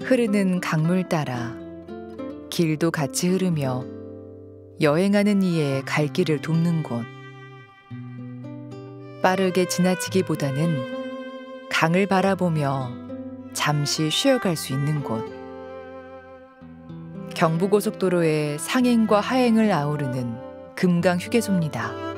흐르는 강물 따라 길도 같이 흐르며 여행하는 이의 갈 길을 돕는 곳. 빠르게 지나치기보다는 강을 바라보며 잠시 쉬어갈 수 있는 곳. 경부고속도로의 상행과 하행을 아우르는 금강 휴게소입니다.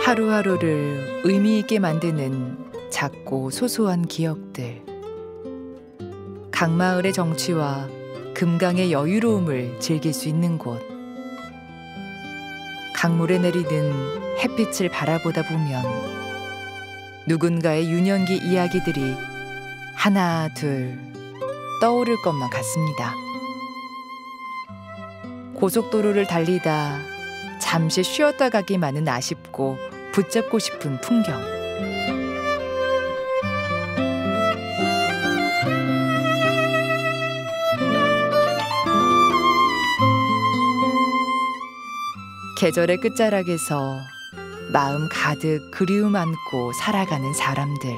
하루하루를 의미 있게 만드는 작고 소소한 기억들. 강마을의 정취와 금강의 여유로움을 즐길 수 있는 곳. 강물에 내리는 햇빛을 바라보다 보면 누군가의 유년기 이야기들이 하나 둘 떠오를 것만 같습니다. 고속도로를 달리다 잠시 쉬었다 가기만은 아쉽고 붙잡고 싶은 풍경. 계절의 끝자락에서 마음 가득 그리움 안고 살아가는 사람들.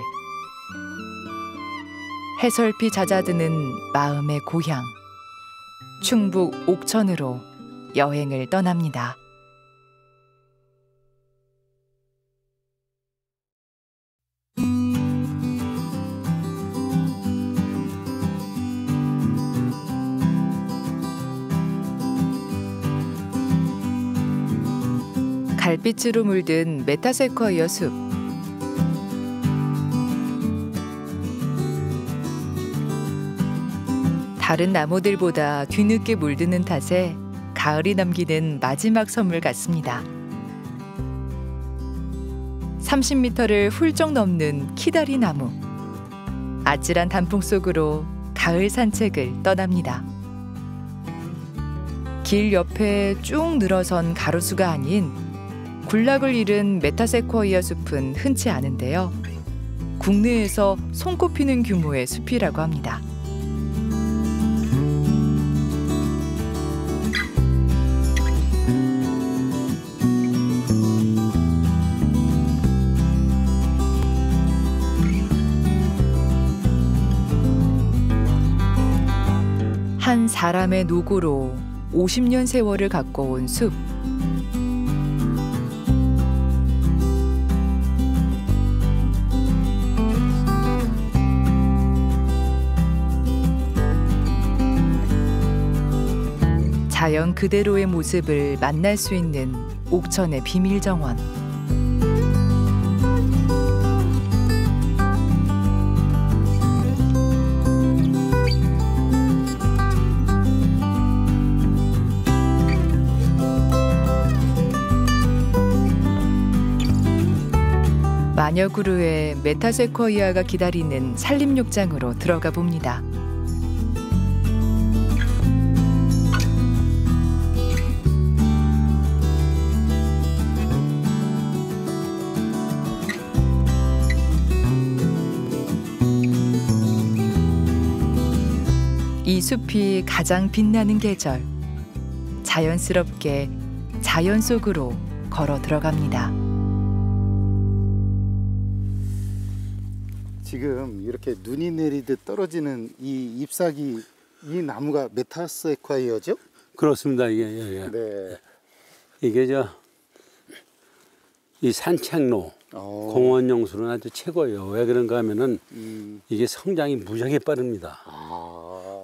해설비 잦아드는 마음의 고향. 충북 옥천으로 여행을 떠납니다. 달빛으로 물든 메타세쿼이어 숲. 다른 나무들보다 뒤늦게 물드는 탓에 가을이 남기는 마지막 선물 같습니다. 30m를 훌쩍 넘는 키다리 나무. 아찔한 단풍 속으로 가을 산책을 떠납니다. 길 옆에 쭉 늘어선 가로수가 아닌 군락을 잃은 메타세쿼이어 숲은 흔치 않은데요. 국내에서 손꼽히는 규모의 숲이라고 합니다. 한 사람의 노고로 50년 세월을 갖고 온 숲. 자연 그대로의 모습을 만날 수 있는 옥천의 비밀 정원. 마녀 그루의 메타세쿼이아가 기다리는 산림욕장으로 들어가 봅니다. 이 숲이 가장 빛나는 계절. 자연스럽게 자연 속으로 걸어 들어갑니다. 지금 이렇게 눈이 내리듯 떨어지는 이 잎사귀, 이 나무가 메타세콰이어죠? 그렇습니다. 이게 네. 이게 이 산책로, 공원 용수는 아주 최고예요. 왜 그런가 하면은 이게 성장이 무지하게 빠릅니다.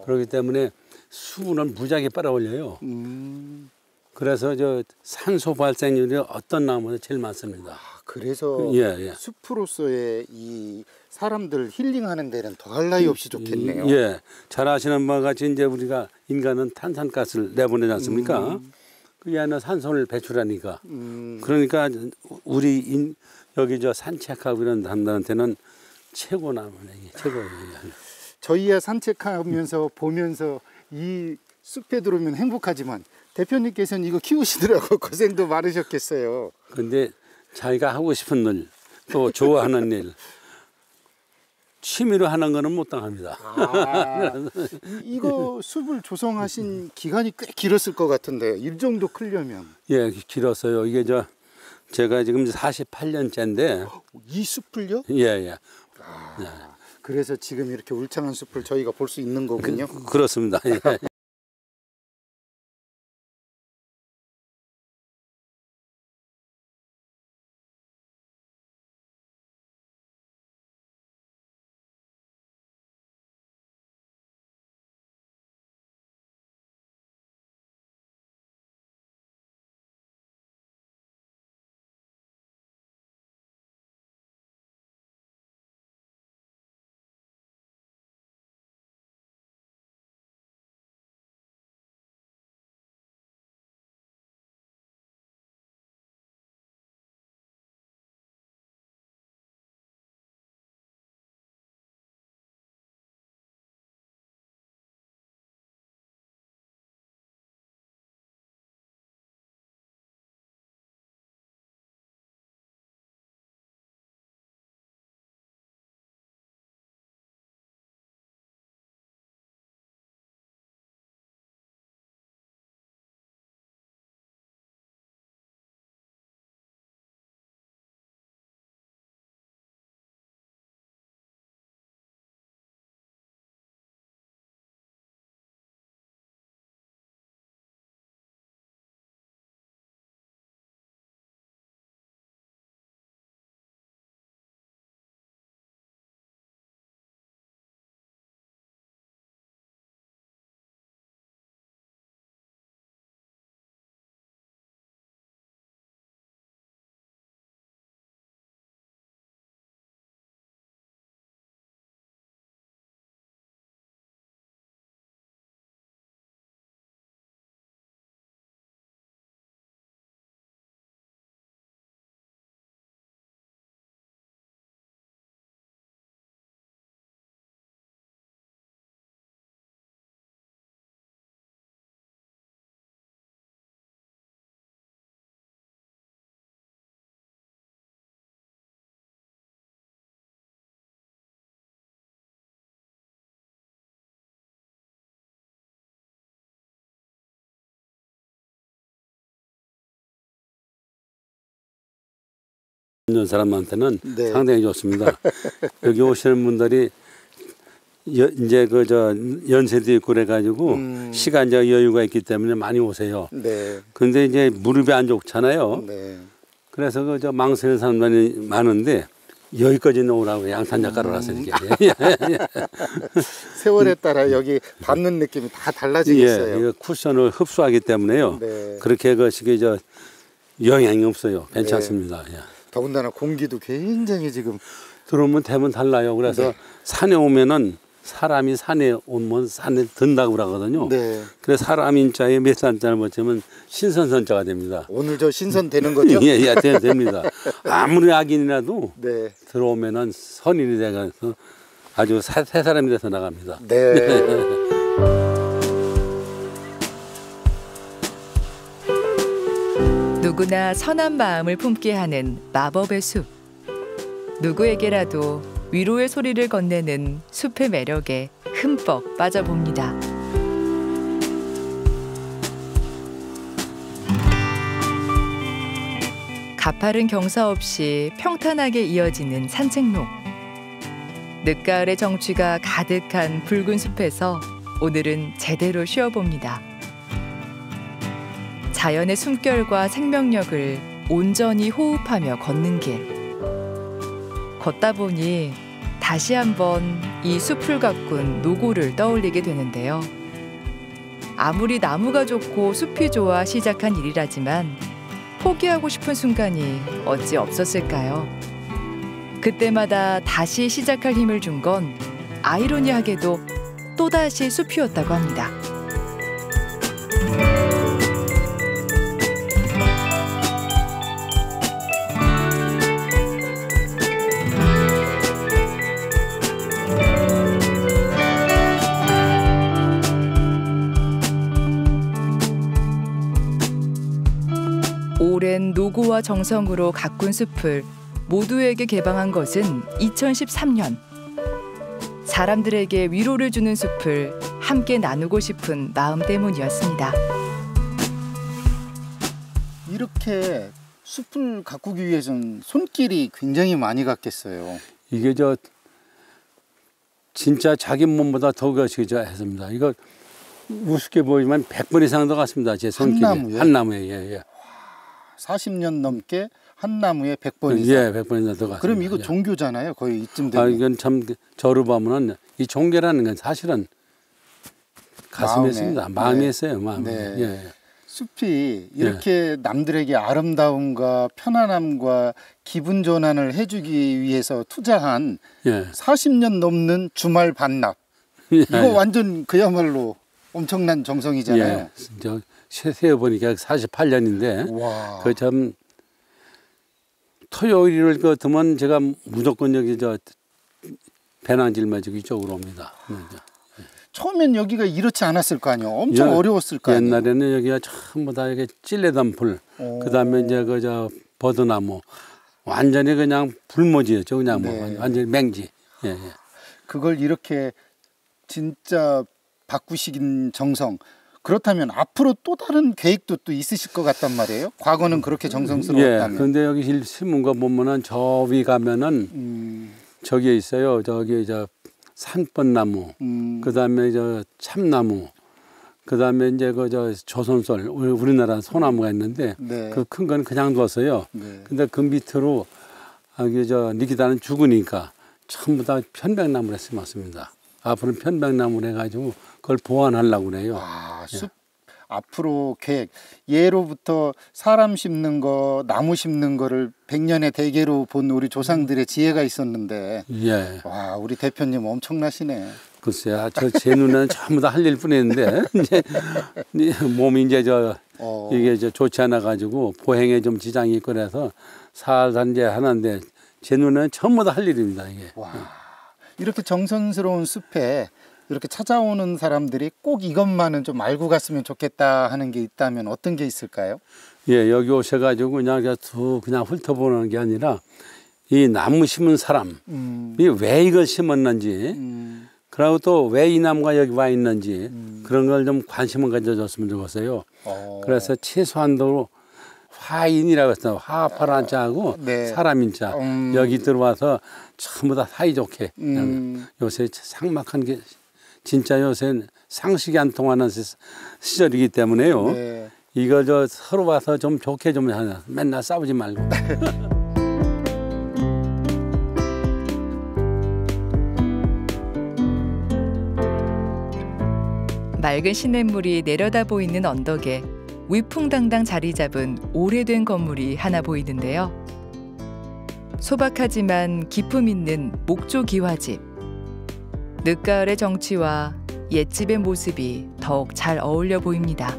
그렇기 때문에 수분을 무지하게 빨아올려요. 그래서 산소 발생률이 어떤 나무보다 제일 많습니다. 그래서 숲으로서의 이 사람들 힐링하는 데는 더할 나위 없이 좋겠네요. 예, 잘 아시는 바와 같이 이제 우리가 인간은 탄산가스를 내보내지 않습니까? 그게 아니라 산소를 배출하니까. 그러니까 우리 여기 산책하고 이런 사람들한테는 최고 나무네, 최고예요. 저희야 산책하면서 보면서 이 숲에 들어오면 행복하지만 대표님께서는 이거 키우시더라고 고생도 많으셨겠어요. 근데 자기가 하고 싶은 일, 또 좋아하는 일, 취미로 하는 거는 못 당합니다. 이거 숲을 조성하신 기간이 꽤 길었을 것 같은데 이 정도 크려면. 예, 길었어요. 이게 제가 지금 48년째인데. 이 숲을요? 예, 예. 예. 그래서 지금 이렇게 울창한 숲을 저희가 볼 수 있는 거군요. 그렇습니다. 예. 있는 사람한테는 네. 상당히 좋습니다. 여기 오시는 분들이 이제 연세도 있고 그래가지고 시간적 여유가 있기 때문에 많이 오세요. 네. 근데 이제 무릎이 안 좋잖아요. 네. 그래서 망설이는 사람들이 많은데 여기까지 오라고 양산작가로 와서 이렇게. 세월에 따라 여기 밟는 느낌이 다 달라지겠어요. 예, 이거 쿠션을 흡수하기 때문에요. 네. 그렇게 그것이 영향이 없어요. 괜찮습니다. 네. 예. 더군다나 공기도 굉장히 지금 들어오면 대면 달라요. 그래서 네. 산에 오면은 사람이 산에 오면 산에 든다고 그러거든요. 네. 그래서 사람 인자에 몇 산자를 못하면 신선선자가 됩니다. 오늘 저 신선 되는 거죠? 예, 예, 됩니다. 아무리 악인이라도 네. 들어오면은 선인이 돼가서 아주 새 사람이 돼서 나갑니다. 네. 누구나 선한 마음을 품게 하는 마법의 숲. 누구에게라도 위로의 소리를 건네는 숲의 매력에 흠뻑 빠져봅니다. 가파른 경사 없이 평탄하게 이어지는 산책로. 늦가을의 정취가 가득한 붉은 숲에서 오늘은 제대로 쉬어봅니다. 자연의 숨결과 생명력을 온전히 호흡하며 걷는 길. 걷다 보니 다시 한번 이 숲을 가꾼 노고를 떠올리게 되는데요. 아무리 나무가 좋고 숲이 좋아 시작한 일이라지만 포기하고 싶은 순간이 어찌 없었을까요? 그때마다 다시 시작할 힘을 준 건 아이러니하게도 또다시 숲이었다고 합니다. 오랜 노고와 정성으로 가꾼 숲을 모두에게 개방한 것은 2013년. 사람들에게 위로를 주는 숲을 함께 나누고 싶은 마음 때문이었습니다. 이렇게 숲을 가꾸기 위해서는 손길이 굉장히 많이 갔겠어요. 이게 진짜 자기 몸보다 더 했습니다. 이거 우습게 보이지만 100번 이상 더 갔습니다. 제 손길이. 한 나무에. 예. 40년 넘게 한 나무에 100번 이상. 예, 100번 이상 더 갔습니다. 그럼 이거 종교잖아요. 거의 이쯤 되면. 이건 참 저로 보면은 이 종교라는 건 사실은 가슴에 있습니다. 마음에 있어요. 마음에. 네. 예. 숲이 이렇게 남들에게 아름다움과 편안함과 기분 전환을 해주기 위해서 투자한 40년 넘는 주말 반납. 이거 완전 그야말로 엄청난 정성이잖아요. 예. 세어보니까 48년인데 그 참 토요일을 같으면 제가 무조건 여기 배낭 짊어지고 이쪽으로 옵니다. 처음엔 여기가 이렇지 않았을 거 아니에요. 엄청 어려웠을 거 아니에요. 옛날에는 여기가 전부 다 이게 찔레던 풀, 그다음에 이제 버드나무, 완전히 그냥 불모지였죠. 그냥 완전히 맹지. 예. 그걸 이렇게 진짜 바꾸시긴 정성. 그렇다면 앞으로 또 다른 계획도 또 있으실 것 같단 말이에요. 과거는 그렇게 정성스러웠다면. 예. 그런데 여기 심은 거 보면은 저 위 가면은 저기에 있어요. 저기 산번나무, 그다음에 참나무, 그다음에 이제 조선솔, 우리나라 소나무가 있는데 그 큰 건 그냥 뒀어요. 근데 그 밑으로 니기다는 죽으니까 전부 다 편백나무를 심었습니다. 앞으로는 편백나무를 해가지고 그걸 보완하려고 그래요. 숲 앞으로 계획. 예로부터 사람 심는 거, 나무 심는 거를 100년의 대계로 본 우리 조상들의 지혜가 있었는데, 와, 우리 대표님 엄청나시네. 글쎄요, 제 눈에는 전부 다 할 일 뿐이었는데 이제 몸이 이제 이게 좋지 않아 가지고 보행에 좀 지장이 있고 그래서 살다 이제 하는데 제 눈에는 전부 다 할 일입니다 이게. 와, 이렇게 정성스러운 숲에 이렇게 찾아오는 사람들이 꼭 이것만은 좀 알고 갔으면 좋겠다 하는 게 있다면 어떤 게 있을까요? 예, 여기 오셔가지고 그냥 훑어보는 게 아니라 이 나무 심은 사람이 왜 이걸 심었는지, 그리고 또 왜 이 나무가 여기 와 있는지 그런 걸 좀 관심을 가져줬으면 좋겠어요. 그래서 최소한도로 화인이라고 했어요. 화합하라는 자하고 사람인 자 여기 들어와서 전부 다 사이좋게 요새 삭막한 게 진짜 요새 상식이 안 통하는 시절이기 때문에요. 이거 서로 와서 좀 좋게 좀 하자. 맨날 싸우지 말고. 맑은 시냇물이 내려다 보이는 언덕에 위풍당당 자리 잡은 오래된 건물이 하나 보이는데요. 소박하지만 기품 있는 목조기와집. 늦가을의 정취와 옛집의 모습이 더욱 잘 어울려 보입니다.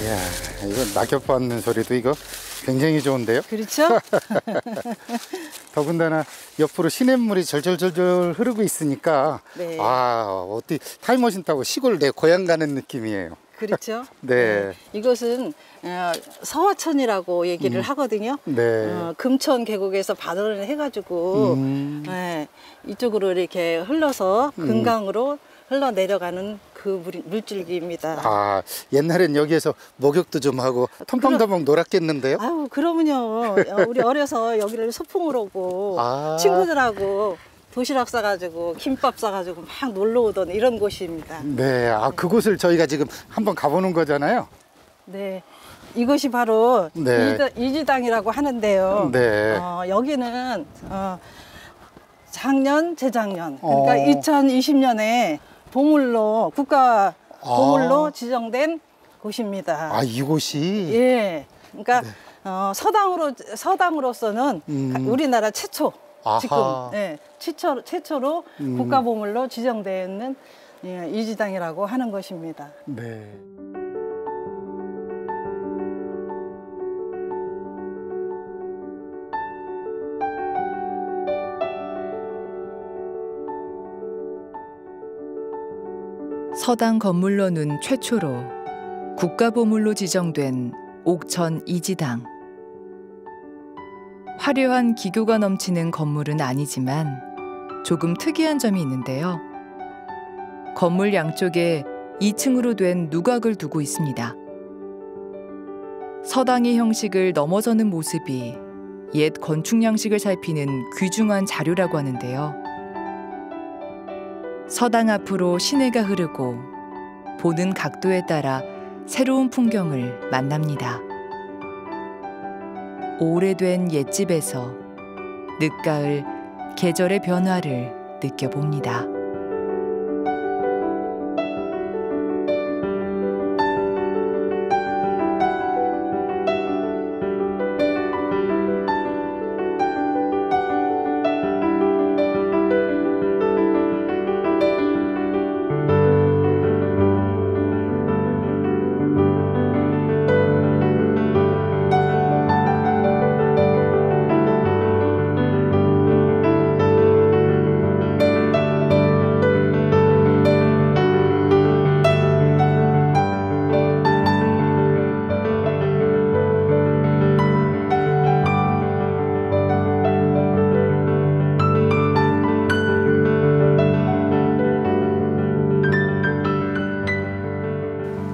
이야, 이거 낙엽 받는 소리도 이거 굉장히 좋은데요? 그렇죠? 더군다나 옆으로 시냇물이 절절절절 흐르고 있으니까 어떻게 타임머신 타고 시골 내 고향 가는 느낌이에요. 그렇죠? 네. 이것은 서화천이라고 얘기를 하거든요. 금천 계곡에서 발원을 해가지고 이쪽으로 이렇게 흘러서 금강으로 흘러내려가는 그 물줄기입니다. 옛날엔 여기에서 목욕도 좀 하고 텀벙터벙 놀았겠는데요? 아유, 그러면요. 우리 어려서 여기를 소풍으로 오고 친구들하고 도시락 싸가지고 김밥 싸가지고 막 놀러 오던 이런 곳입니다. 네, 그곳을 저희가 지금 한번 가보는 거잖아요. 네, 이것이 바로 이지당이라고 하는데요. 여기는 작년, 재작년. 그러니까 2020년에 보물로, 국가 보물로 지정된 곳입니다. 아, 이곳이? 예. 그러니까 서당으로서는 우리나라 최초. 아하. 지금 최초로 국가 보물로 지정되어 있는 이지당이라고 하는 것입니다. 네. 서당 건물로는 최초로 국가보물로 지정된 옥천 이지당. 화려한 기교가 넘치는 건물은 아니지만 조금 특이한 점이 있는데요. 건물 양쪽에 2층으로 된 누각을 두고 있습니다. 서당의 형식을 넘어서는 모습이 옛 건축 양식을 살피는 귀중한 자료라고 하는데요. 서당 앞으로 시내가 흐르고 보는 각도에 따라 새로운 풍경을 만납니다. 오래된 옛집에서 늦가을 계절의 변화를 느껴봅니다.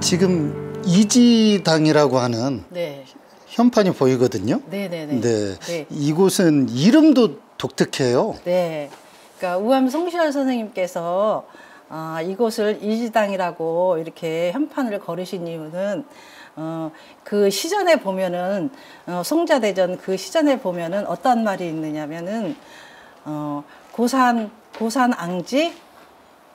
지금 이지당이라고 하는 네. 현판이 보이거든요. 네네네. 네. 이곳은 이름도 독특해요. 네. 그러니까 우암 송시열 선생님께서 이곳을 이지당이라고 이렇게 현판을 걸으신 이유는 그 시전에 보면은 송자대전 그 시전에 보면은 어떤 말이 있느냐면은 고산앙지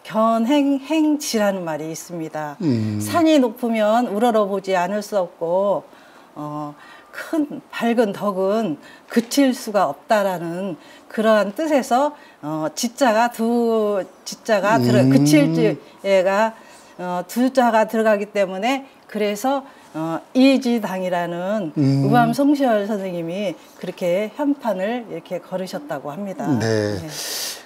견행행지라는 말이 있습니다. 산이 높으면 우러러보지 않을 수 없고 큰 밝은 덕은 그칠 수가 없다라는 그러한 뜻에서 지자가 그칠지가 두 자가 들어가기 때문에 그래서 이지당이라는 우암 송시열 선생님이 그렇게 현판을 이렇게 걸으셨다고 합니다. 네. 네.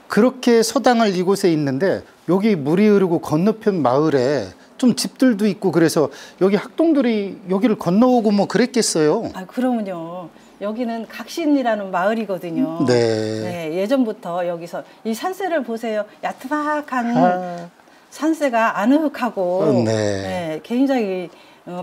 그렇게 서당을 이곳에 있는데 여기 물이 흐르고 건너편 마을에 좀 집들도 있고 그래서 여기 학동들이 여기를 건너오고 뭐 그랬겠어요. 아, 그러면요. 여기는 각신이라는 마을이거든요. 네. 네. 예전부터 여기서 이 산세를 보세요. 야트박한 산세가 아늑하고 네. 네, 굉장히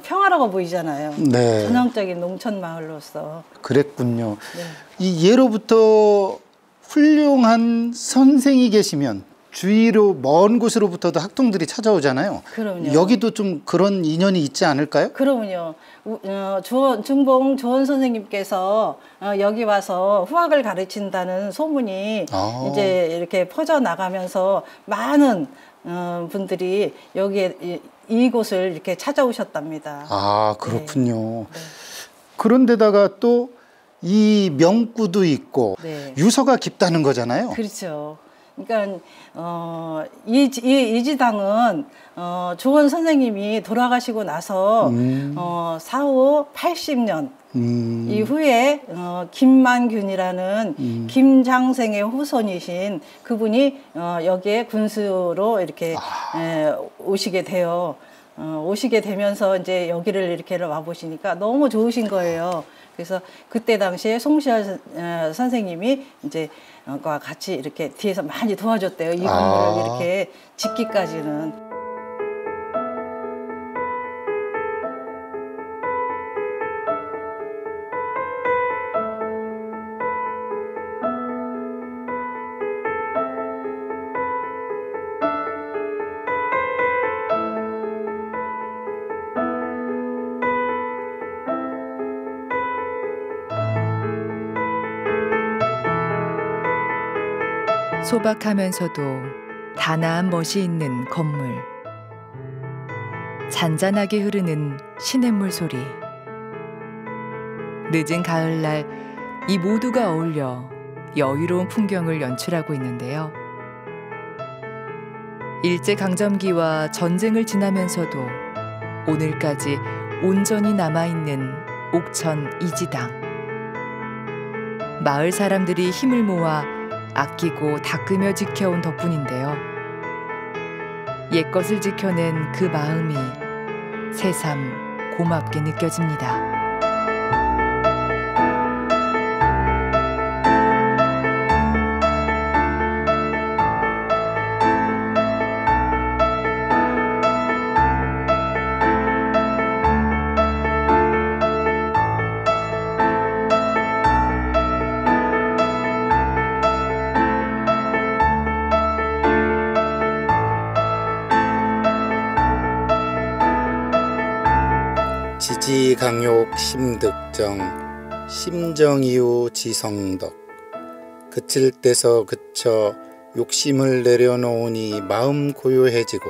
평화로워 보이잖아요. 네. 전형적인 농촌 마을로서. 그랬군요. 네. 이 예로부터 훌륭한 선생이 계시면 주위로 먼 곳으로부터도 학동들이 찾아오잖아요. 그럼요. 여기도 좀 그런 인연이 있지 않을까요? 그럼요. 중봉 조원 선생님께서 여기 와서 후학을 가르친다는 소문이 이제 이렇게 퍼져 나가면서 많은 분들이 여기에 이곳을 이렇게 찾아오셨답니다. 아, 그렇군요. 네. 네. 그런데다가 또 이 명구도 있고 네. 유서가 깊다는 거잖아요. 그렇죠. 그러니까 이지당은 조원 선생님이 돌아가시고 나서 사후 80년 이후에 김만균이라는 김장생의 후손이신 그분이 여기에 군수로 이렇게 오시게 되면서 이제 여기를 이렇게 와 보시니까 너무 좋으신 거예요. 그래서 그때 당시에 송시열 선생님이 이제 과 같이 이렇게 뒤에서 많이 도와줬대요. 이 건물을 이렇게 짓기까지는. 소박하면서도 단아한 멋이 있는 건물. 잔잔하게 흐르는 시냇물 소리. 늦은 가을날 이 모두가 어울려 여유로운 풍경을 연출하고 있는데요. 일제강점기와 전쟁을 지나면서도 오늘까지 온전히 남아있는 옥천 이지당. 마을 사람들이 힘을 모아 아끼고 닦으며 지켜온 덕분인데요. 옛것을 지켜낸 그 마음이 새삼 고맙게 느껴집니다. 지지강욕 심득정 심정이유 지성덕 그칠 때서 그쳐 욕심을 내려놓으니 마음 고요해지고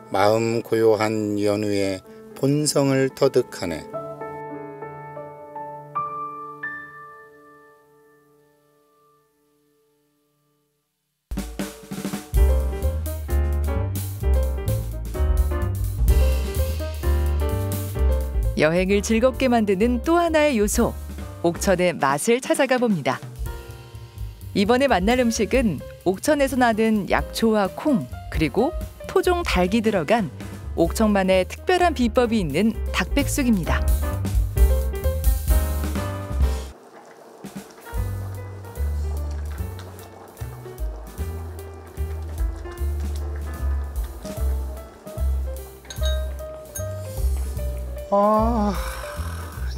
마음 고요한 연후에 본성을 터득하네. 여행을 즐겁게 만드는 또 하나의 요소, 옥천의 맛을 찾아가 봅니다. 이번에 만날 음식은 옥천에서 나는 약초와 콩, 그리고 토종 닭이 들어간 옥천만의 특별한 비법이 있는 닭백숙입니다.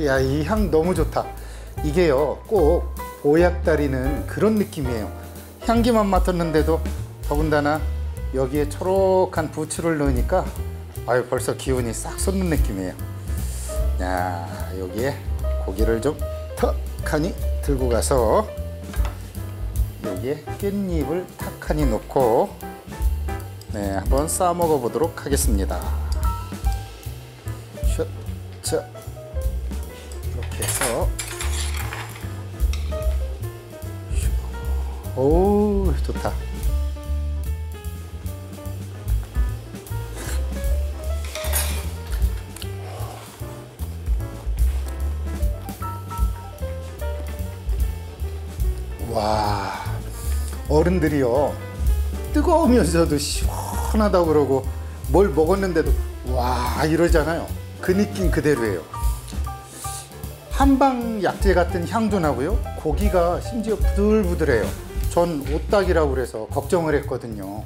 야, 이 향 너무 좋다. 이게요, 꼭 보약 다리는 그런 느낌이에요. 향기만 맡았는데도 더군다나 여기에 초록한 부추를 넣으니까 아유, 벌써 기운이 싹 솟는 느낌이에요. 야, 여기에 고기를 좀 턱하니 들고 가서 여기에 깻잎을 탁하니 넣고 네, 한번 싸 먹어 보도록 하겠습니다. 자, 이렇게 해서 오, 좋다. 와, 어른들이요 뜨거우면서도 시원하다고 그러고 뭘 먹었는데도 와 이러잖아요. 그 느낌 그대로예요. 한방 약재 같은 향도 나고요. 고기가 심지어 부들부들해요. 전 오딱이라고 그래서 걱정을 했거든요.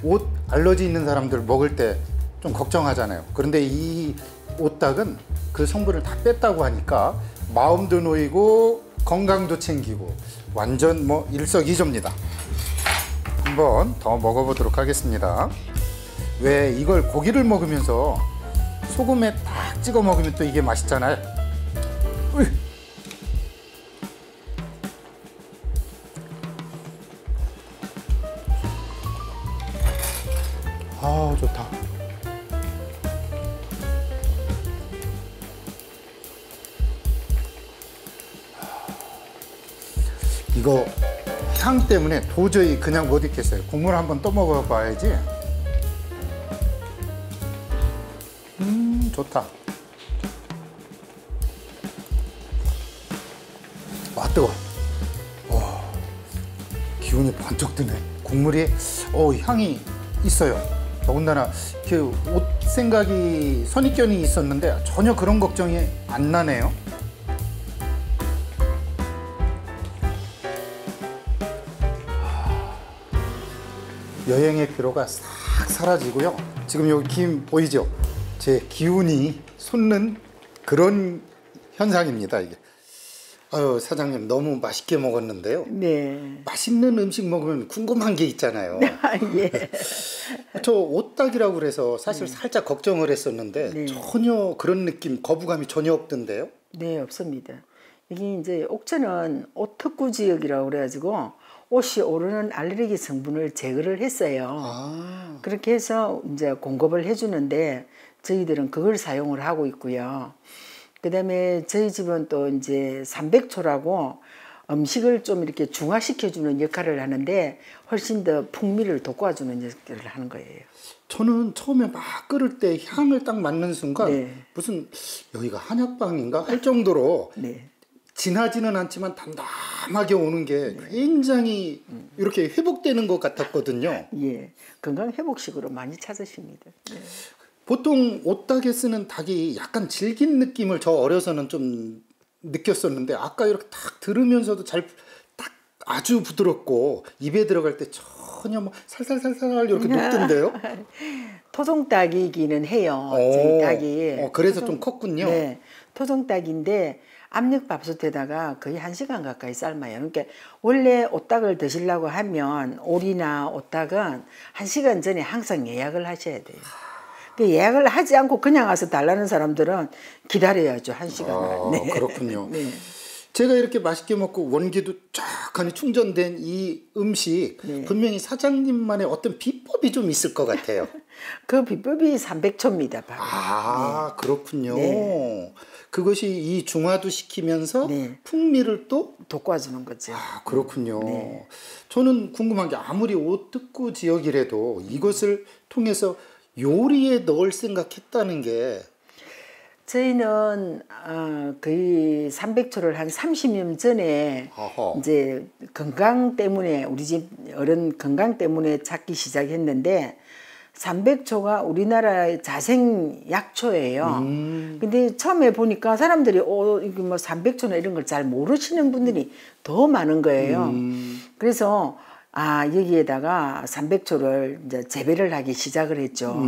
옷 알러지 있는 사람들 먹을 때 좀 걱정하잖아요. 그런데 이 오딱은 그 성분을 다 뺐다고 하니까 마음도 놓이고 건강도 챙기고 완전 뭐 일석이조입니다. 한번 더 먹어보도록 하겠습니다. 왜 이걸 고기를 먹으면서 소금에 딱 찍어 먹으면 또 이게 맛있잖아요. 아, 좋다. 이거 향 때문에 도저히 그냥 못 있겠어요. 국물 한번 또 먹어봐야지. 좋다. 와, 뜨거워. 기운이 번쩍 드네. 국물이 향이 있어요. 더군다나 그 옷 생각이 선입견이 있었는데 전혀 그런 걱정이 안 나네요. 여행의 피로가 싹 사라지고요. 지금 여기 김 보이죠? 제 기운이 솟는 그런 현상입니다. 이게. 아유, 사장님 너무 맛있게 먹었는데요. 네. 맛있는 음식 먹으면 궁금한 게 있잖아요. 예. 저 오딱이라고 그래서 사실 살짝 걱정을 했었는데 네. 전혀 그런 느낌, 거부감이 전혀 없던데요. 네, 없습니다. 이게 이제 옥천은 오특구 지역이라고 그래가지고 옷이 오르는 알레르기 성분을 제거를 했어요. 그렇게 해서 이제 공급을 해주는데 저희들은 그걸 사용을 하고 있고요. 그다음에 저희 집은 또 이제 삼백초라고 음식을 좀 이렇게 중화시켜주는 역할을 하는데 훨씬 더 풍미를 돋궈주는 역할을 하는 거예요. 저는 처음에 막 끓을 때 향을 딱 맡는 순간 네. 무슨 여기가 한약방인가 할 정도로 네. 진하지는 않지만 담담하게 오는 게 굉장히 이렇게 회복되는 것 같았거든요. 예, 건강 회복식으로 많이 찾으십니다. 네. 보통 옷닭에 쓰는 닭이 약간 질긴 느낌을 저 어려서는 좀 느꼈었는데 아까 이렇게 딱 들으면서도 딱 아주 부드럽고 입에 들어갈 때 전혀 뭐 살살살살 이렇게 녹던데요. 토종닭이기는 해요. 저희 닭이. 그래서 좀 컸군요. 네, 토종닭인데 압력밥솥에다가 거의 1시간 가까이 삶아요. 그러니까 원래 오닭을 드시려고 하면 오리나 오닭은 1시간 전에 항상 예약을 하셔야 돼요. 예약을 하지 않고 그냥 와서 달라는 사람들은 기다려야죠. 1시간을. 네. 그렇군요. 네. 제가 이렇게 맛있게 먹고 원기도 쫙하니 충전된 이 음식 네. 분명히 사장님만의 어떤 비법이 좀 있을 것 같아요. 그 비법이 삼백초입니다. 바로. 아, 네. 그렇군요. 네. 그것이 이 중화도 시키면서 네. 풍미를 또 돋궈주는 거죠. 아, 그렇군요. 네. 저는 궁금한 게 아무리 오뜨구 지역이라도 이것을 통해서 요리에 넣을 생각했다는 게 저희는 거의 삼백초를 한 30년 전에 어허. 이제 건강 때문에 우리 집 어른 건강 때문에 찾기 시작했는데 삼백초가 우리나라의 자생 약초예요. 근데 처음에 보니까 사람들이 이게 뭐 삼백초나 이런 걸 잘 모르시는 분들이 더 많은 거예요. 그래서 여기에다가 삼백초를 이제 재배를 하기 시작을 했죠.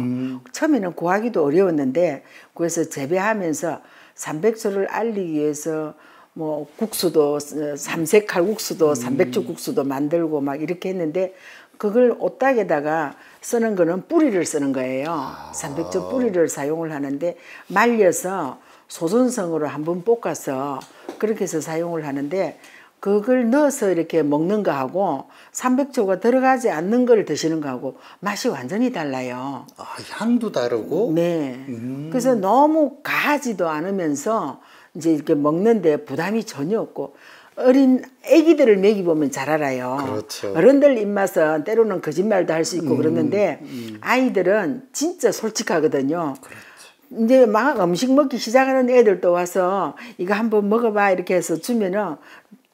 처음에는 구하기도 어려웠는데 그래서 재배하면서 삼백초를 알리기 위해서 뭐 국수도 삼색 칼국수도 삼백초 국수도 만들고 막 이렇게 했는데 그걸 오딱에다가 쓰는 거는 뿌리를 쓰는 거예요. 삼백초 뿌리를 사용을 하는데 말려서 소존성으로 한번 볶아서 그렇게 해서 사용을 하는데 그걸 넣어서 이렇게 먹는 거하고 삼백초가 들어가지 않는 걸 드시는 거하고 맛이 완전히 달라요. 향도 다르고? 네. 그래서 너무 가하지도 않으면서 이제 이렇게 먹는데 부담이 전혀 없고 어린 애기들을 먹이보면 잘 알아요. 그렇죠. 어른들 입맛은 때로는 거짓말도 할 수 있고 그러는데 아이들은 진짜 솔직하거든요. 그렇죠. 이제 막 음식 먹기 시작하는 애들도 와서 이거 한번 먹어봐 이렇게 해서 주면은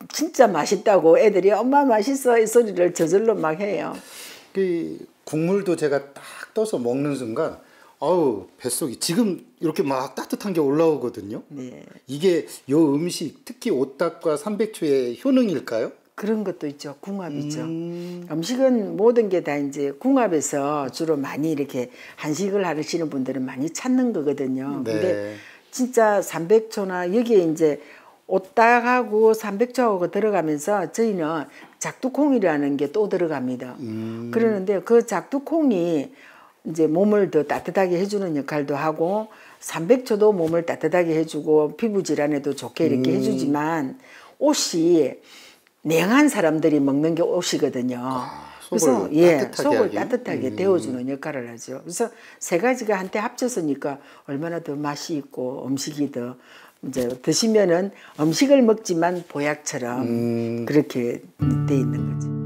진짜 맛있다고 애들이 엄마 맛있어 이 소리를 저절로 막 해요. 그 국물도 제가 딱 떠서 먹는 순간 뱃속이 지금 이렇게 막 따뜻한 게 올라오거든요. 네. 이게 요 음식 특히 오딱과 삼백초의 효능일까요? 그런 것도 있죠. 궁합이죠. 음식은 모든 게 다 이제 궁합에서 주로 많이 이렇게 한식을 하시는 분들은 많이 찾는 거거든요. 네. 근데 진짜 삼백초나 여기에 이제 오딱하고 삼백초하고 들어가면서 저희는 작두콩이라는 게 또 들어갑니다. 그러는데 그 작두콩이 이제 몸을 더 따뜻하게 해주는 역할도 하고 삼백초도 몸을 따뜻하게 해주고 피부 질환에도 좋게 이렇게 해주지만 옷이 냉한 사람들이 먹는 게 옷이거든요. 그래서 속을 따뜻하게 데워주는 역할을 하죠. 그래서 세 가지가 한테 합쳐서니까 얼마나 더 맛이 있고 음식이 더 이제 드시면은 음식을 먹지만 보약처럼 그렇게 돼 있는 거죠.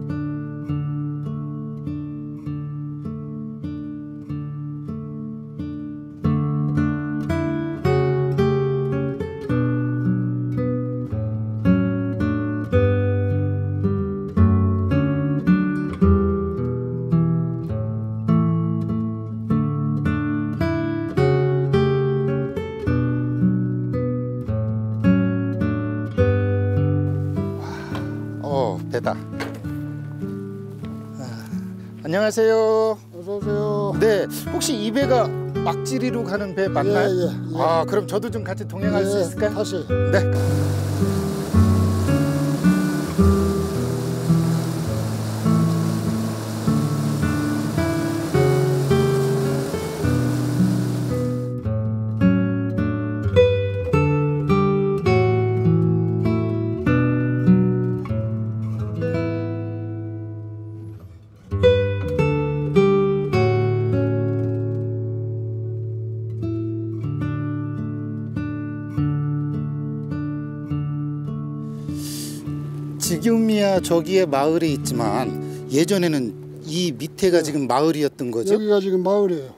배다. 안녕하세요. 어서 오세요. 네, 혹시 이 배가 막지리로 가는 배 맞나요? 예. 그럼 저도 좀 같이 동행할 수 있을까요? 다시. 네. 지금이야 저기에 마을이 있지만 예전에는 이 밑에가 지금 마을이었던 거죠? 여기가 지금 마을이에요.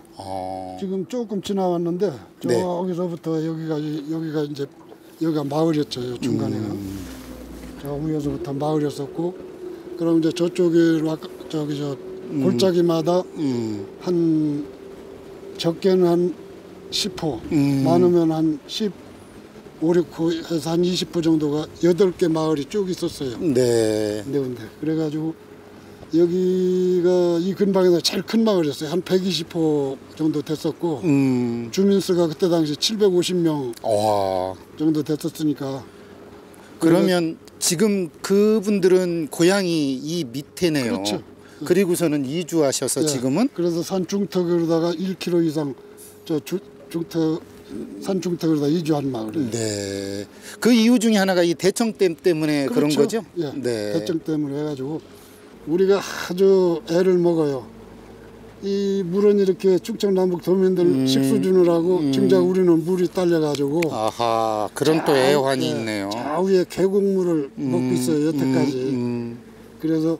지금 조금 지나왔는데 저기서부터 여기가 이제 여기가 마을이었죠. 중간에가. 저 위에서부터 마을이었었고, 그럼 이제 저쪽에 저기 저 골짜기마다 한 적게는 한 10호, 많으면 한 15, 16호 해서 한 20호 정도가 8개 마을이 쭉 있었어요. 네. 그래가지고 여기가 이 근방에서 제일 큰 마을이었어요. 한 120호 정도 됐었고, 주민수가 그때 당시 750명 정도 됐었으니까. 그러면 지금 그분들은 고향이 이 밑에네요. 그렇죠. 그리고서는 이주하셔서 지금은? 그래서 산 중턱으로다가 1km 이상 산 중턱으로다 이주한 마을이에요. 네. 그 이유 중에 하나가 이 대청댐 때문에 그런 거죠? 예. 네. 대청 때문에 해가지고 우리가 아주 애를 먹어요. 이 물은 이렇게 충청남북 도민들 식수 주느라고 정작 우리는 물이 딸려가지고 그런 또 애환이 있네요. 좌우에 계곡물을 먹고 있어요, 여태까지. 그래서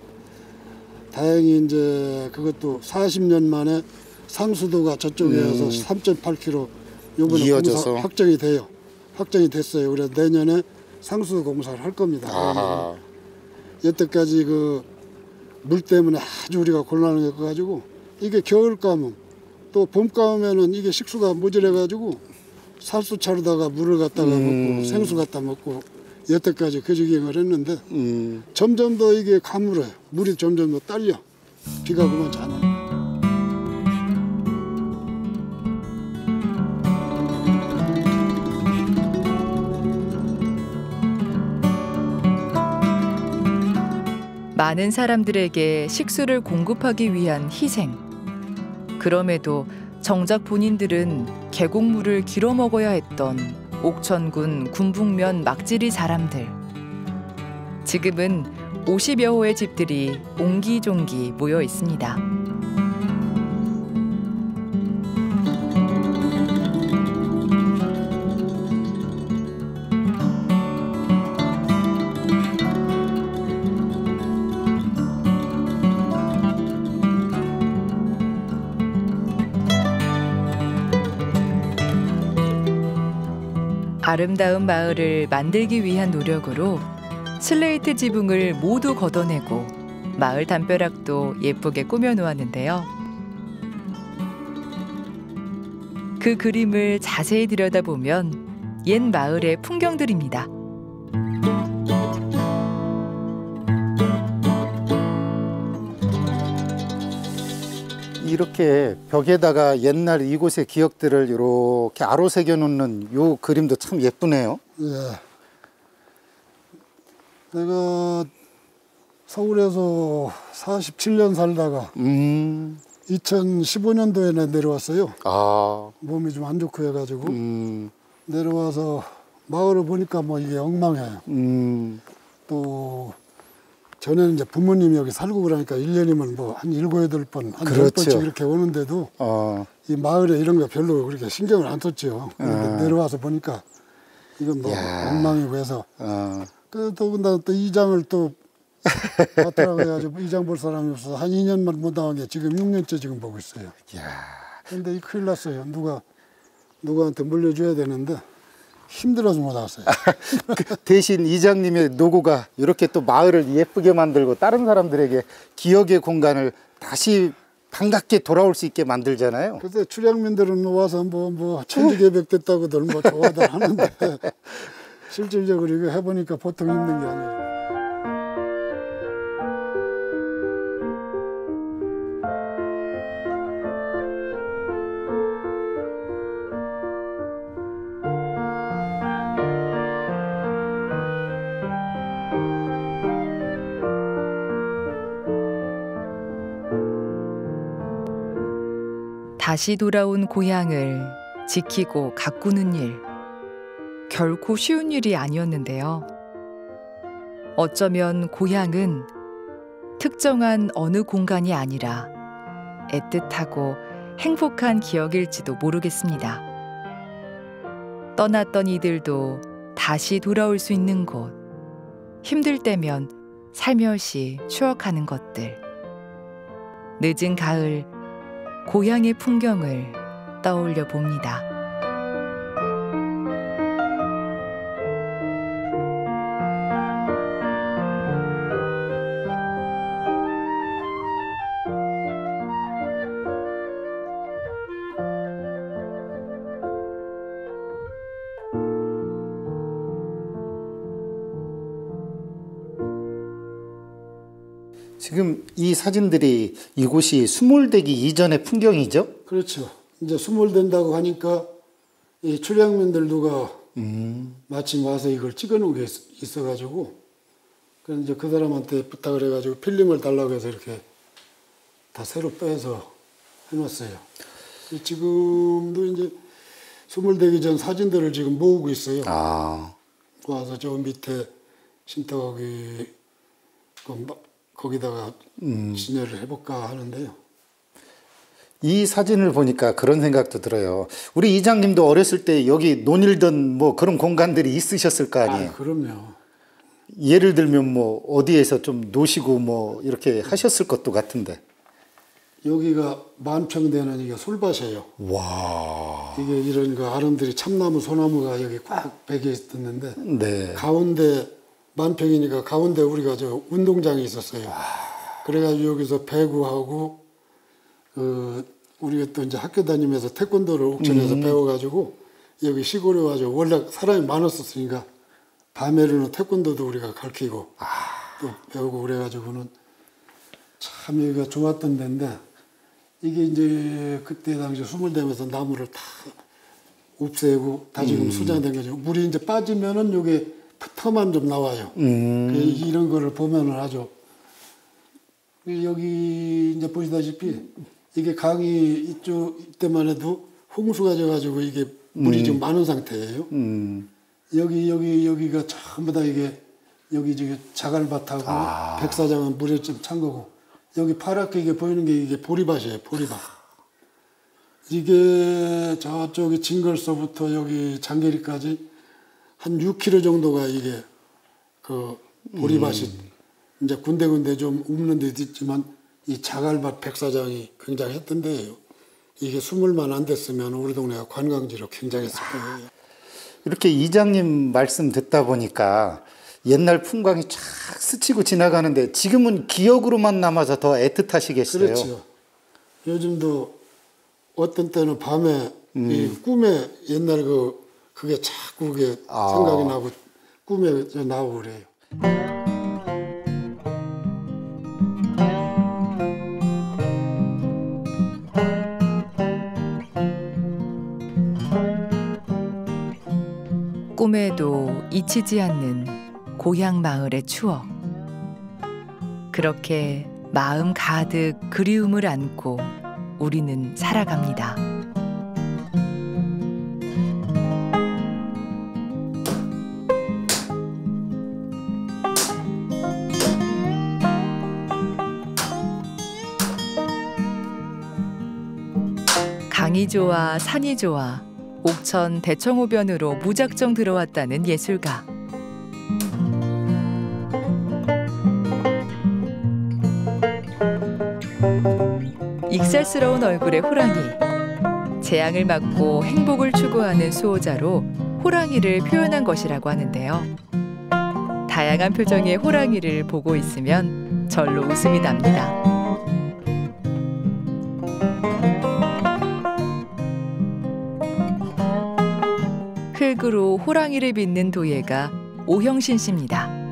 다행히 이제 그것도 40년 만에 상수도가 저쪽에서 3.8km 요번에 공사 확정이 됐어요. 그래서 내년에 상수도 공사를 할 겁니다. 여태까지 그 물 때문에 아주 우리가 곤란을 겪어가지고 이게 겨울 가뭄 또 봄 가뭄에는 이게 식수가 모자라가지고 살수차로다가 물을 갖다가 먹고 생수 갖다 먹고 여태까지 그 지경을 했는데 점점 더 이게 가물어요. 물이 점점 더 딸려. 비가 그만 안 와요. 많은 사람들에게 식수를 공급하기 위한 희생. 그럼에도 정작 본인들은 계곡물을 길어 먹어야 했던 옥천군 군북면 막지리 사람들. 지금은 50여 호의 집들이 옹기종기 모여 있습니다. 아름다운 마을을 만들기 위한 노력으로 슬레이트 지붕을 모두 걷어내고 마을 담벼락도 예쁘게 꾸며 놓았는데요. 그 그림을 자세히 들여다보면 옛 마을의 풍경들입니다. 이렇게 벽에다가 옛날 이곳의 기억들을 이렇게 아로새겨 놓는 요 그림도 참 예쁘네요. 예. 내가 서울에서 47년 살다가 2015년도에 내려왔어요. 몸이 좀 안 좋고 해가지고 내려와서 마을을 보니까 뭐 이게 엉망해요. 또 전에는 이제 부모님이 여기 살고 그러니까 1년이면 뭐 한 7, 8번, 한 10번씩 이렇게 오는데도 이 마을에 이런 거 별로 그렇게 신경을 안 썼죠. 그런데 내려와서 보니까 이건 뭐 엉망이고 해서 또 이장을 또 맡으라고 해가지고 이장 볼 사람이 없어서 한 2년만 못 나온 게 지금 6년째 지금 보고 있어요. 근데 이 큰일 났어요. 누구한테 물려줘야 되는데 힘들어서 못 나왔어요. 대신 이장님의 노고가 이렇게 또 마을을 예쁘게 만들고 다른 사람들에게 기억의 공간을 다시 반갑게 돌아올 수 있게 만들잖아요. 그래서 출향민들은 와서 뭐 천지개벽 됐다고들 뭐 좋아들 하는데 실질적으로 이거 해보니까 보통 힘든 게 아니에요. 다시 돌아온 고향을 지키고 가꾸는 일. 결코 쉬운 일이 아니었는데요. 어쩌면 고향은 특정한 어느 공간이 아니라 애틋하고 행복한 기억일지도 모르겠습니다. 떠났던 이들도 다시 돌아올 수 있는 곳. 힘들 때면 살며시 추억하는 것들. 늦은 가을, 고향의 풍경을 떠올려 봅니다. 지금 이 사진들이 이곳이 수몰되기 이전의 풍경이죠? 그렇죠. 이제 수몰된다고 하니까 이 출향민들 누가 마침 와서 이걸 찍어놓은 게 있어가지고 그래서 이제 그 사람한테 부탁을 해가지고 필름을 달라고 해서 이렇게 다 새로 빼서 해놨어요. 지금도 이제 수몰되기 전 사진들을 지금 모으고 있어요. 와서 저 밑에 신탁하기 거기다가 진열을 해볼까 하는데요. 이 사진을 보니까 그런 생각도 들어요. 우리 이장님도 어렸을 때 여기 논일던 뭐 그런 공간들이 있으셨을 거 아니에요? 그럼요. 예를 들면 뭐 어디에서 좀 노시고 뭐 이렇게 하셨을 것도 같은데. 여기가 만평되는 이게 솔밭이에요. 와. 이게 이런 그 아름드리 참나무, 소나무가 여기 꽉 배겨 있었는데 네. 가운데 만평이니까 가운데 우리가 저 운동장이 있었어요. 그래가지고 여기서 배구하고 우리가 또 이제 학교 다니면서 태권도를 옥천에서 배워가지고 여기 시골에 와서 원래 사람이 많았었으니까 밤에는 태권도도 우리가 가르치고 또 배우고 그래가지고는 참 여기가 좋았던 데인데 이게 이제 그때 당시 수몰되면서 나무를 다 없애고 다 지금 수장된 거죠. 물이 이제 빠지면은 요게 터만 좀 나와요. 이런 거를 보면은 아주 여기 이제 보시다시피 이게 강이 이때만 해도 홍수가 져가지고 이게 물이 좀 많은 상태예요. 여기가 전부 다 이게 여기 저기 자갈밭하고 백사장은 물에 좀 찬 거고 여기 파랗게 이게 보이는 게 이게 보리밭이에요. 보리밭. 이게 저쪽에 진걸서부터 여기 장계리까지 한 6km 정도가 이게 그 보리밭이 이제 군데군데 좀 없는 데도 있지만 이 자갈밭 백사장이 굉장히 했던 데예요. 이게 20만 안 됐으면 우리 동네가 관광지로 굉장했을 거예요. 이렇게 이장님 말씀 듣다 보니까 옛날 풍광이 쫙 스치고 지나가는데 지금은 기억으로만 남아서 더 애틋하시겠어요. 그렇죠. 요즘도 어떤 때는 밤에 이 꿈에 옛날 그게 자꾸 그게 생각이 나고 꿈에 나오고 그래요. 꿈에도 잊히지 않는 고향 마을의 추억. 그렇게 마음 가득 그리움을 안고 우리는 살아갑니다. 강이 좋아 산이 좋아 옥천 대청호변으로 무작정 들어왔다는 예술가. 익살스러운 얼굴의 호랑이. 재앙을 막고 행복을 추구하는 수호자로 호랑이를 표현한 것이라고 하는데요. 다양한 표정의 호랑이를 보고 있으면 절로 웃음이 납니다. 흙으로 호랑이를 빚는 도예가 오형신 씨입니다.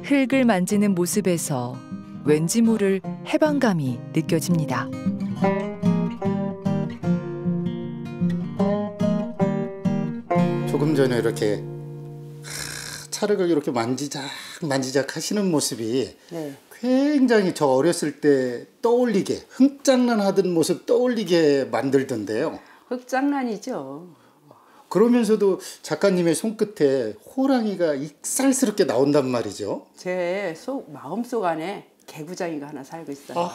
흙을 만지는 모습에서 왠지 모를 해방감이 느껴집니다. 조금 전에 이렇게 찰흙을 이렇게 만지작 하시는 모습이 네. 굉장히 저 어렸을 때 떠올리게 흙장난하던 모습 떠올리게 만들던데요. 흙장난이죠. 그러면서도 작가님의 손끝에 호랑이가 익살스럽게 나온단 말이죠. 제 마음속 안에 개구장이가 하나 살고 있어요.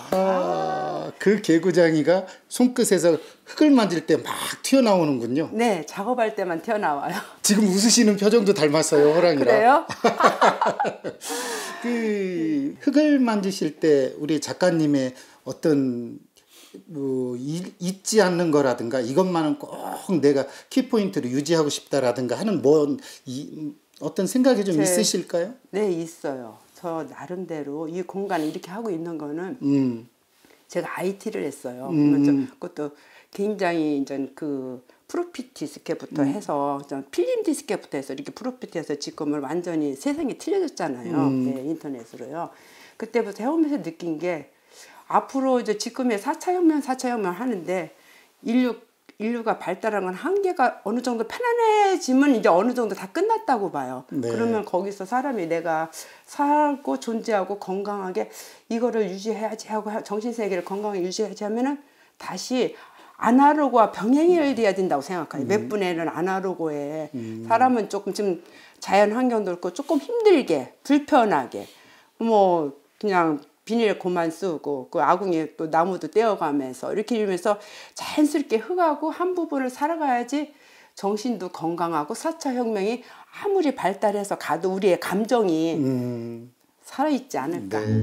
그 개구장이가 손끝에서 흙을 만질 때 막 튀어나오는군요. 네, 작업할 때만 튀어나와요. 지금 웃으시는 표정도 닮았어요, 호랑이랑. 그래요? 그 흙을 만지실 때 우리 작가님의 어떤 잊지 않는 거라든가 이것만은 꼭 내가 키포인트로 유지하고 싶다라든가 하는 어떤 생각이 좀 있으실까요? 네, 있어요. 저 나름대로 이 공간을 이렇게 하고 있는 거는 제가 IT를 했어요. 그것도 굉장히 이제 그 프로핏 디스켓부터 해서 필름 디스켓부터 해서 이렇게 프로핏해서 지금은 완전히 세상이 틀려졌잖아요. 네, 인터넷으로요. 그때부터 해오면서 느낀 게 앞으로 이제 지금의 4차 혁명 하는데 인류가 발달한 건 한계가 어느 정도 편안해지면 이제 어느 정도 다 끝났다고 봐요. 네. 그러면 거기서 사람이 내가 살고 존재하고 건강하게 이거를 유지해야지 하고 정신세계를 건강하게 유지해야지 하면은 다시 아날로그와 병행이 돼야 된다고 생각해요. 몇 분에는 아날로그에 사람은 조금 좀 자연 환경도 그렇고 조금 힘들게 불편하게 뭐 그냥 비닐 고만 쓰고 그 아궁이에 또 나무도 떼어가면서 이렇게 이러면서 자연스럽게 흙하고 한 부분을 살아가야지 정신도 건강하고 4차 혁명이 아무리 발달해서 가도 우리의 감정이 살아있지 않을까. 네.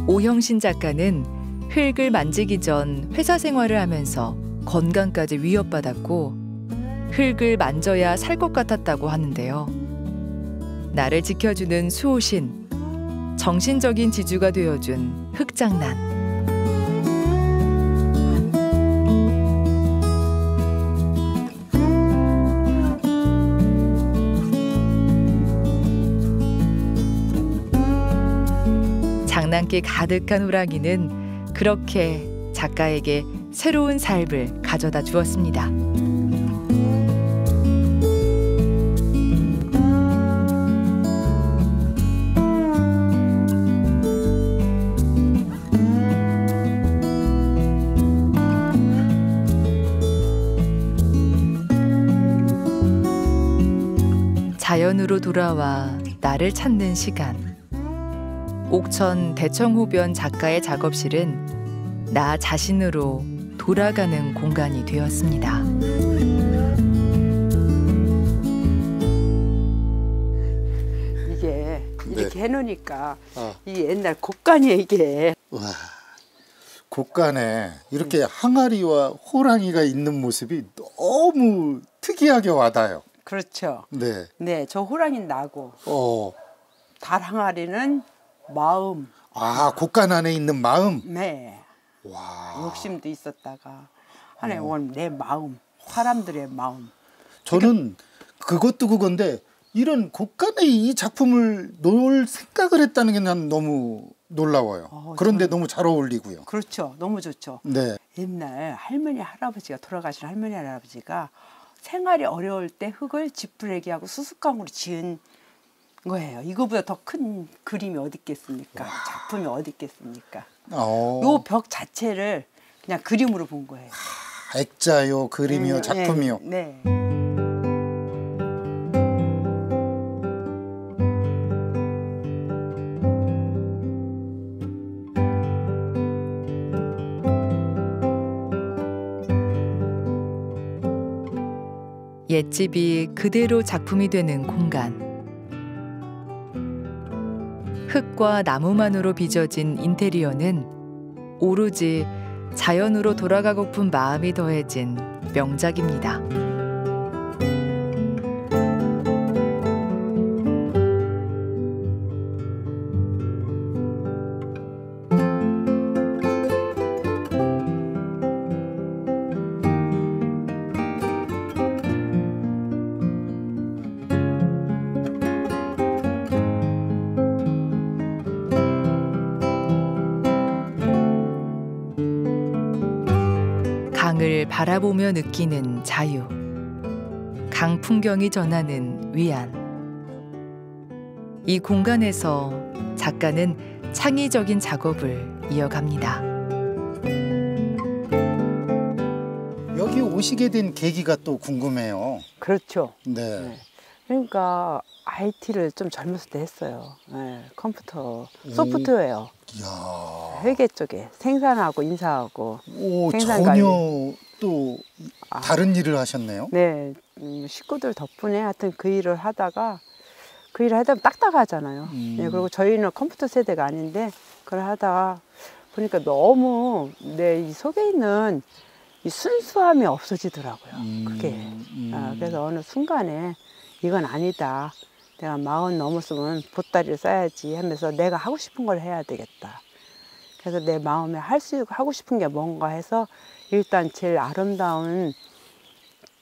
오형신 작가는 흙을 만지기 전 회사 생활을 하면서 건강까지 위협받았고 흙을 만져야 살 것 같았다고 하는데요. 나를 지켜주는 수호신, 정신적인 지주가 되어준 흙장난. 장난기 가득한 호랑이는 그렇게 작가에게 새로운 삶을 가져다 주었습니다. 자연으로 돌아와 나를 찾는 시간. 옥천 대청호변 작가의 작업실은 나 자신으로 돌아가는 공간이 되었습니다. 이게 이렇게 해놓으니까 이 옛날 곡간이에요 이게. 와, 곡간에 이렇게 항아리와 호랑이가 있는 모습이 너무 특이하게 와닿아요. 그렇죠. 네. 네, 저 호랑이는 나고 달 항아리는 마음. 아, 곡간 안에 있는 마음? 네. 와. 욕심도 있었다가 하나의 내 마음, 사람들의 마음. 저는 그것도 그건데 이런 곡간에 이 작품을 놓을 생각을 했다는 게 난 너무 놀라워요. 그런데 너무 잘 어울리고요. 그렇죠. 너무 좋죠. 네. 옛날 할머니 할아버지가 돌아가신 할머니 할아버지가 생활이 어려울 때 흙을 지푸레기하고 수수깡으로 지은 거예요. 이거보다 더 큰 그림이 어디 있겠습니까? 작품이 어디 있겠습니까? 요 벽 자체를 그냥 그림으로 본 거예요. 액자요, 그림이요, 작품이요. 네. 옛집이 그대로 작품이 되는 공간. 흙과 나무만으로 빚어진 인테리어는 오로지 자연으로 돌아가고픈 마음이 더해진 명작입니다. 강을 바라보며 느끼는 자유. 강 풍경이 전하는 위안. 이 공간에서 작가는 창의적인 작업을 이어갑니다. 여기 오시게 된 계기가 또 궁금해요. 그렇죠. 네. 네. 그러니까 IT를 좀 젊었을 때 했어요. 네. 컴퓨터, 소프트웨어, 이야. 회계 쪽에 생산하고 인사하고 생산 전혀 관리. 또 다른 일을 하셨네요. 네, 식구들 덕분에 하여튼 그 일을 하다가 그 일을 하다 보면 딱딱하잖아요. 네, 그리고 저희는 컴퓨터 세대가 아닌데 그걸 하다가 보니까 너무 내 이 속에 있는 이 순수함이 없어지더라고요. 그게. 그래서 어느 순간에 이건 아니다. 내가 40 넘었으면 보따리를 싸야지 하면서 내가 하고 싶은 걸 해야 되겠다. 그래서 내 마음에 하고 싶은 게 뭔가 해서 일단 제일 아름다운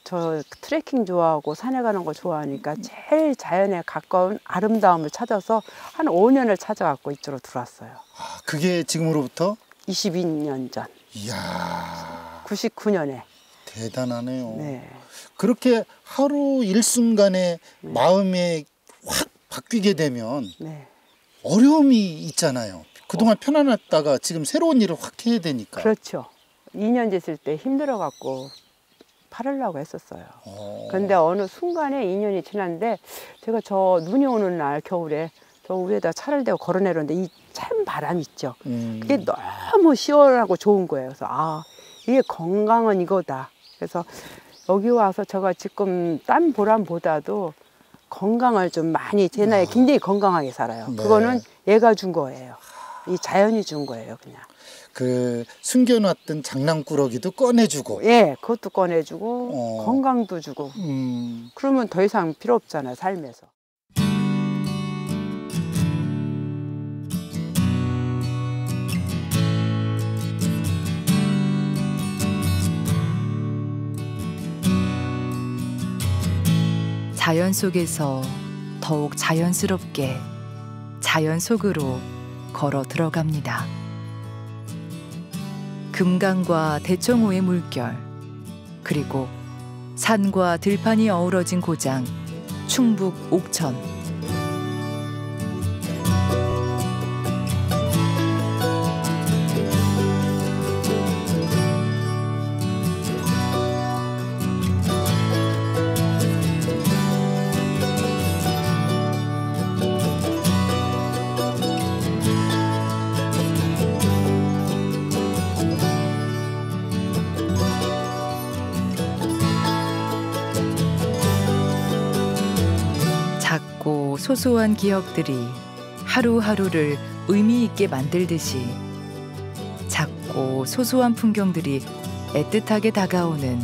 저 트레킹 좋아하고 산에 가는 거 좋아하니까 제일 자연에 가까운 아름다움을 찾아서 한 5년을 찾아갖고 이쪽으로 들어왔어요. 아, 그게 지금으로부터? 22년 전. 이야. 99년에. 대단하네요. 네. 그렇게 하루 일순간에 마음이 확 바뀌게 되면 네. 어려움이 있잖아요. 그동안 편안했다가 지금 새로운 일을 확 해야 되니까. 그렇죠. 2년 됐을 때 힘들어갖고 팔으려고 했었어요. 그런데 어느 순간에 2년이 지났는데 제가 저 눈이 오는 날 겨울에 저 위에다 차를 대고 걸어내렸는데 이 찬 바람 있죠. 그게 너무 시원하고 좋은 거예요. 그래서 아, 이게 건강은 이거다. 그래서 여기 와서 제가 지금 딴 보람보다도 건강을 좀 많이 제 나이에 굉장히 건강하게 살아요. 네. 그거는 얘가 준 거예요. 이 자연이 준 거예요, 그냥. 그 숨겨놨던 장난꾸러기도 꺼내주고. 예, 그것도 꺼내주고 건강도 주고. 그러면 더 이상 필요 없잖아요, 삶에서. 자연 속에서 더욱 자연스럽게 자연 속으로 걸어 들어갑니다. 금강과 대청호의 물결, 그리고 산과 들판이 어우러진 고장 충북 옥천. 작고 소소한 기억들이 하루하루를 의미 있게 만들듯이 작고 소소한 풍경들이 애틋하게 다가오는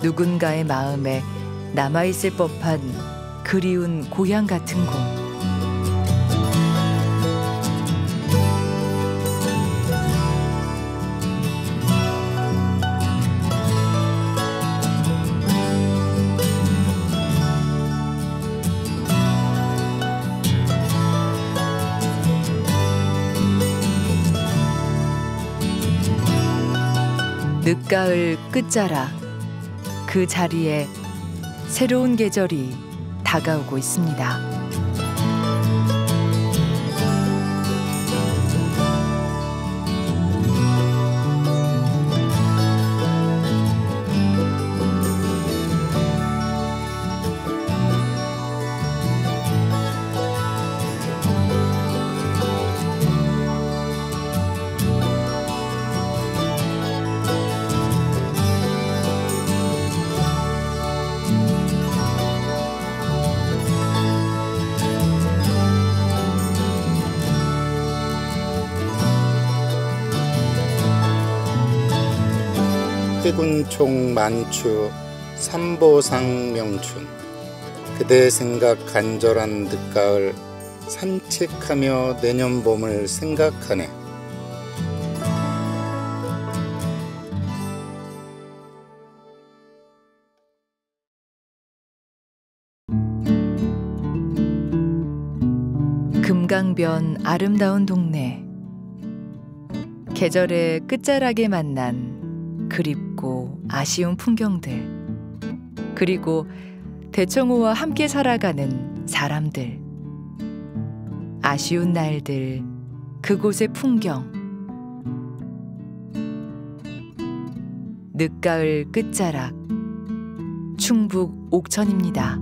누군가의 마음에 남아있을 법한 그리운 고향 같은 곳. 늦가을 끝자락, 그 자리에 새로운 계절이 다가오고 있습니다. 해군총 만추 삼보상 명춘 그대 생각 간절한 늦가을 산책하며 내년 봄을 생각하네. 금강변 아름다운 동네. 계절의 끝자락에 만난 그립고 아쉬운 풍경들, 그리고 대청호와 함께 살아가는 사람들, 아쉬운 날들, 그곳의 풍경, 늦가을 끝자락, 충북 옥천입니다.